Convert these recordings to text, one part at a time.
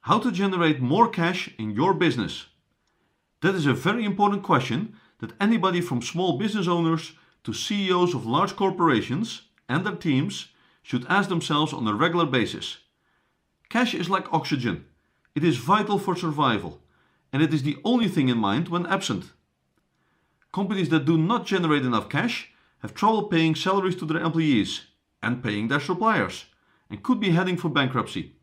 How to generate more cash in your business? That is a very important question that anybody from small business owners to CEOs of large corporations and their teams should ask themselves on a regular basis. Cash is like oxygen. It is vital for survival, and it is the only thing in mind when absent. Companies that do not generate enough cash have trouble paying salaries to their employees and paying their suppliers, and could be heading for bankruptcy.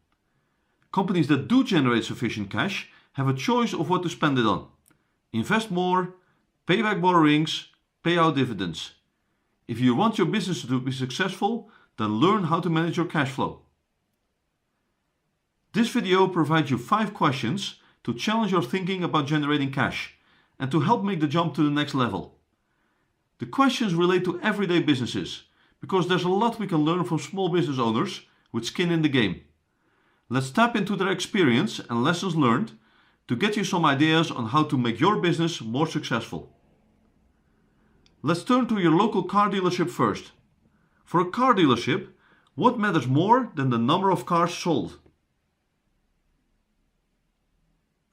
Companies that do generate sufficient cash have a choice of what to spend it on. Invest more, pay back borrowings, pay out dividends. If you want your business to be successful, then learn how to manage your cash flow. This video provides you 5 questions to challenge your thinking about generating cash and to help make the jump to the next level. The questions relate to everyday businesses because there's a lot we can learn from small business owners with skin in the game. Let's tap into their experience and lessons learned to get you some ideas on how to make your business more successful. Let's turn to your local car dealership first. For a car dealership, what matters more than the number of cars sold?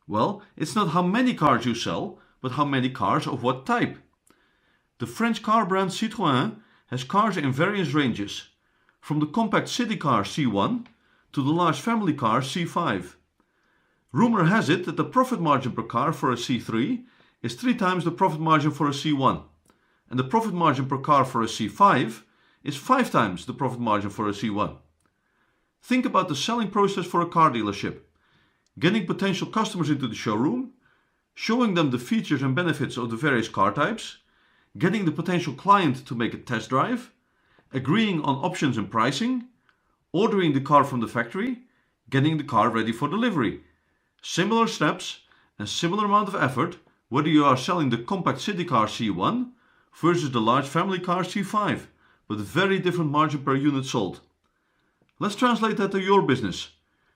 Well, it's not how many cars you sell, but how many cars of what type. The French car brand Citroën has cars in various ranges, from the compact city car C1 to the large family car C5. Rumor has it that the profit margin per car for a C3 is 3 times the profit margin for a C1, and the profit margin per car for a C5 is 5 times the profit margin for a C1. Think about the selling process for a car dealership. Getting potential customers into the showroom, showing them the features and benefits of the various car types, getting the potential client to make a test drive, agreeing on options and pricing, ordering the car from the factory, getting the car ready for delivery. Similar steps and similar amount of effort whether you are selling the compact city car C1 versus the large family car C5, but very different margin per unit sold. Let's translate that to your business.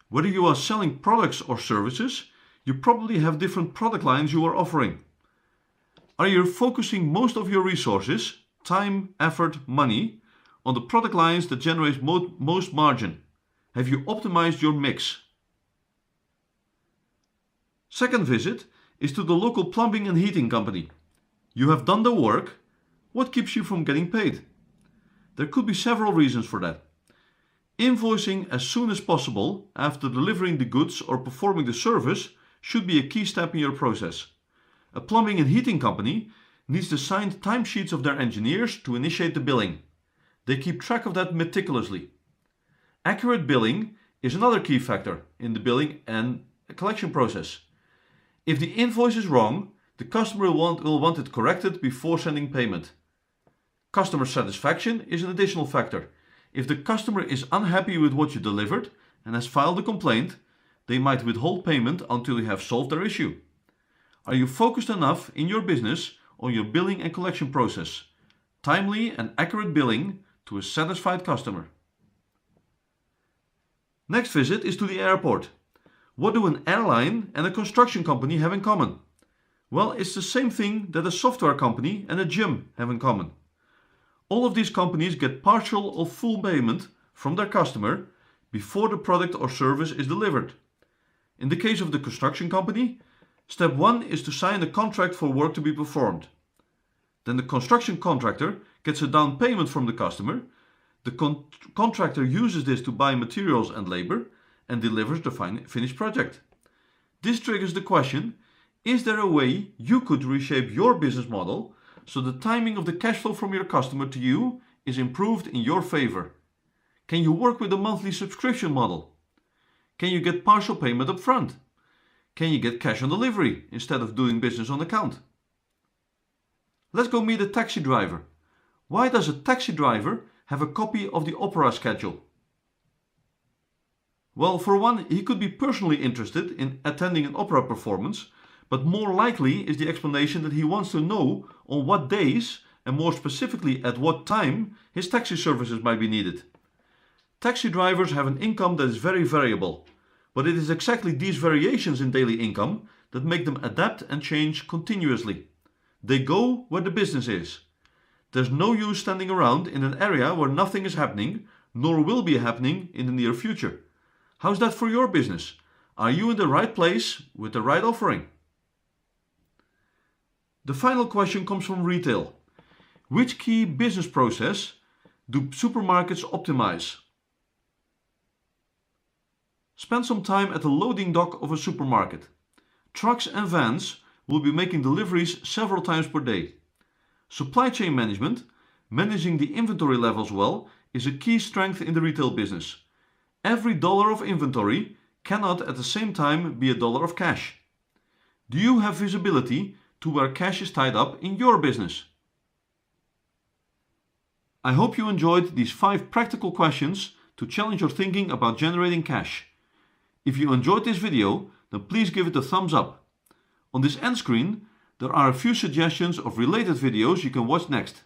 Whether you are selling products or services, you probably have different product lines you are offering. Are you focusing most of your resources, time, effort, money, on the product lines that generate most margin? Have you optimized your mix? Second visit is to the local plumbing and heating company. You have done the work. What keeps you from getting paid? There could be several reasons for that. Invoicing as soon as possible after delivering the goods or performing the service should be a key step in your process. A plumbing and heating company needs the signed timesheets of their engineers to initiate the billing. They keep track of that meticulously. Accurate billing is another key factor in the billing and collection process. If the invoice is wrong, the customer will want it corrected before sending payment. Customer satisfaction is an additional factor. If the customer is unhappy with what you delivered and has filed a complaint, they might withhold payment until you have solved their issue. Are you focused enough in your business on your billing and collection process? Timely and accurate billing to a satisfied customer. Next visit is to the airport. What do an airline and a construction company have in common? Well, it's the same thing that a software company and a gym have in common. All of these companies get partial or full payment from their customer before the product or service is delivered. In the case of the construction company, step 1 is to sign a contract for work to be performed. Then the construction contractor gets a down payment from the customer. The contractor uses this to buy materials and labor and delivers the finished project. This triggers the question, is there a way you could reshape your business model so the timing of the cash flow from your customer to you is improved in your favor? Can you work with a monthly subscription model? Can you get partial payment up front? Can you get cash on delivery instead of doing business on account? Let's go meet a taxi driver. Why does a taxi driver have a copy of the opera schedule? Well, for one, he could be personally interested in attending an opera performance, but more likely is the explanation that he wants to know on what days, and more specifically at what time, his taxi services might be needed. Taxi drivers have an income that is very variable, but it is exactly these variations in daily income that make them adapt and change continuously. They go where the business is. There's no use standing around in an area where nothing is happening, nor will be happening in the near future. How's that for your business? Are you in the right place with the right offering? The final question comes from retail. Which key business process do supermarkets optimize? Spend some time at the loading dock of a supermarket. Trucks and vans will be making deliveries several times per day. Supply chain management, managing the inventory levels well, is a key strength in the retail business. Every dollar of inventory cannot at the same time be a dollar of cash. Do you have visibility to where cash is tied up in your business? I hope you enjoyed these 5 practical questions to challenge your thinking about generating cash. If you enjoyed this video, then please give it a thumbs up. On this end screen, there are a few suggestions of related videos you can watch next.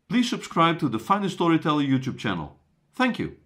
Please subscribe to the Finance Storyteller YouTube channel. Thank you.